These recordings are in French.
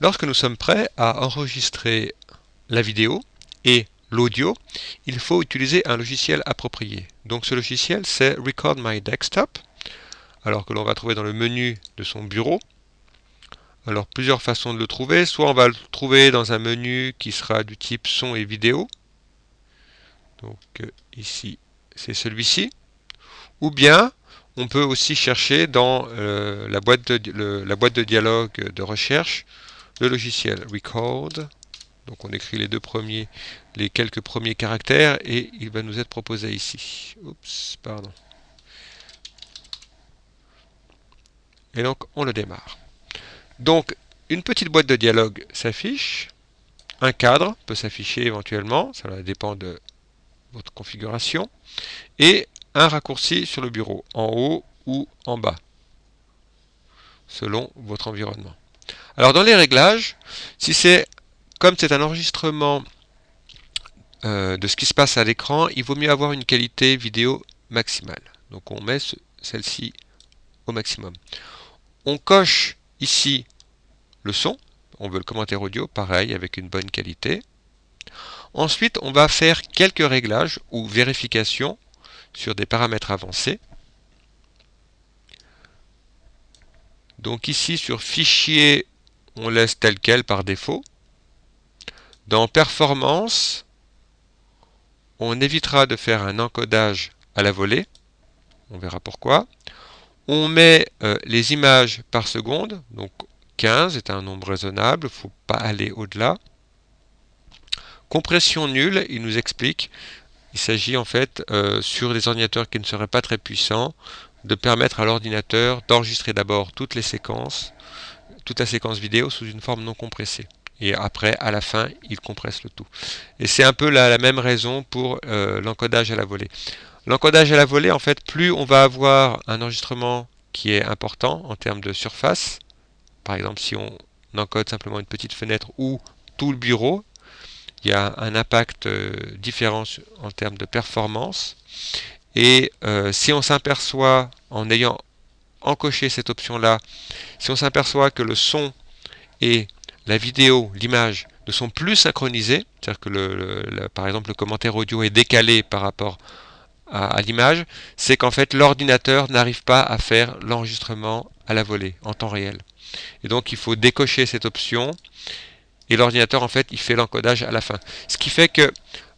Lorsque nous sommes prêts à enregistrer la vidéo et l'audio, il faut utiliser un logiciel approprié. Donc ce logiciel, c'est Record My Desktop, alors que l'on va trouver dans le menu de son bureau. Alors plusieurs façons de le trouver, soit on va le trouver dans un menu qui sera du type son et vidéo. Donc ici, c'est celui-ci. Ou bien, on peut aussi chercher dans la boîte de dialogue de recherche le logiciel Record. Donc on écrit les quelques premiers caractères et il va nous être proposé ici. Oups, pardon. Et donc on le démarre. Donc une petite boîte de dialogue s'affiche. Un cadre peut s'afficher éventuellement, ça dépend de votre configuration. Et un raccourci sur le bureau, en haut ou en bas, selon votre environnement. Alors dans les réglages, comme c'est un enregistrement de ce qui se passe à l'écran, il vaut mieux avoir une qualité vidéo maximale. Donc on met celle-ci au maximum. On coche ici le son, on veut le commentaire audio, pareil, avec une bonne qualité. Ensuite, on va faire quelques réglages ou vérifications sur des paramètres avancés. Donc ici sur Fichier, on laisse tel quel par défaut. Dans Performance, on évitera de faire un encodage à la volée. On verra pourquoi. On met les images par seconde, donc 15 est un nombre raisonnable, il ne faut pas aller au-delà. Compression nulle, il nous explique, il s'agit en fait sur des ordinateurs qui ne seraient pas très puissants, de permettre à l'ordinateur d'enregistrer d'abord toute la séquence vidéo sous une forme non compressée. Et après, à la fin, il compresse le tout. Et c'est un peu la même raison pour l'encodage à la volée. L'encodage à la volée, en fait, plus on va avoir un enregistrement qui est important en termes de surface, par exemple si on encode simplement une petite fenêtre ou tout le bureau, il y a un impact différent en termes de performance. Et si on s'aperçoit, en ayant encoché cette option-là, si on s'aperçoit que le son et la vidéo, l'image, ne sont plus synchronisés, c'est-à-dire que par exemple le commentaire audio est décalé par rapport à l'image, c'est qu'en fait l'ordinateur n'arrive pas à faire l'enregistrement à la volée, en temps réel. Et donc il faut décocher cette option, et l'ordinateur en fait il fait l'encodage à la fin. Ce qui fait que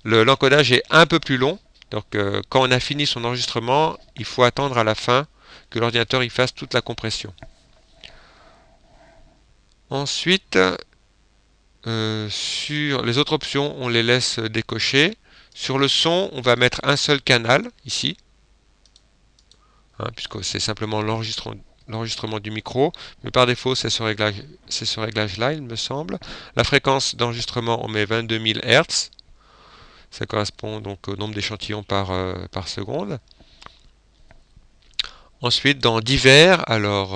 l'encodage est un peu plus long, donc quand on a fini son enregistrement, il faut attendre à la fin que l'ordinateur il fasse toute la compression. Ensuite, sur les autres options, on les laisse décocher. Sur le son, on va mettre un seul canal, ici, puisque c'est simplement l'enregistrement du micro, mais par défaut, c'est ce réglage-là, il me semble. La fréquence d'enregistrement, on met 22 000 Hz. Ça correspond donc au nombre d'échantillons par seconde. Ensuite, dans divers, alors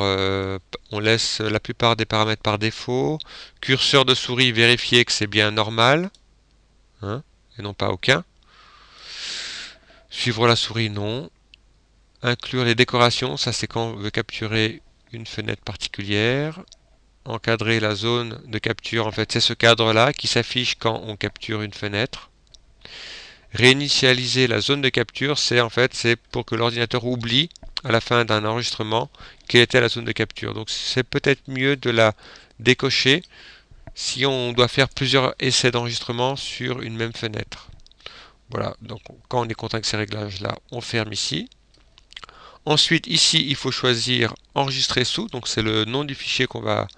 on laisse la plupart des paramètres par défaut. Curseur de souris, vérifier que c'est bien normal, et non pas aucun. Suivre la souris, non. Inclure les décorations, ça c'est quand on veut capturer une fenêtre particulière. Encadrer la zone de capture, en fait c'est ce cadre-là qui s'affiche quand on capture une fenêtre. Réinitialiser la zone de capture, c'est pour que l'ordinateur oublie à la fin d'un enregistrement quelle était la zone de capture. Donc c'est peut-être mieux de la décocher si on doit faire plusieurs essais d'enregistrement sur une même fenêtre. Voilà, donc quand on est content avec ces réglages-là, on ferme ici. Ensuite, ici, il faut choisir enregistrer sous, donc c'est le nom du fichier qu'on va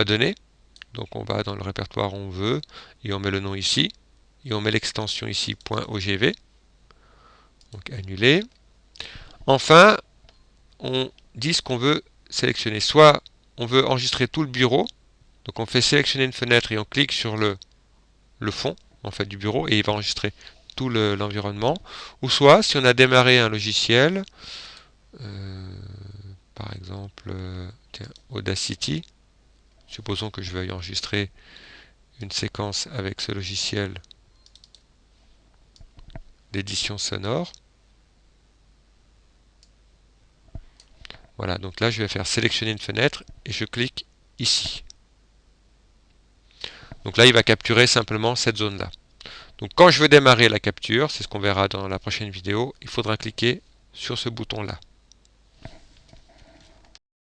donner. Donc on va dans le répertoire où on veut, et on met le nom ici, et on met l'extension ici .ogv. Donc annuler. Enfin, on dit ce qu'on veut sélectionner. Soit on veut enregistrer tout le bureau, donc on fait sélectionner une fenêtre et on clique sur le fond en fait du bureau et il va enregistrer tout l'environnement. Ou soit si on a démarré un logiciel, par exemple Audacity, supposons que je veuille enregistrer une séquence avec ce logiciel d'édition sonore. Voilà, donc là je vais faire sélectionner une fenêtre et je clique ici. Donc là, il va capturer simplement cette zone-là. Donc quand je veux démarrer la capture, c'est ce qu'on verra dans la prochaine vidéo, il faudra cliquer sur ce bouton-là.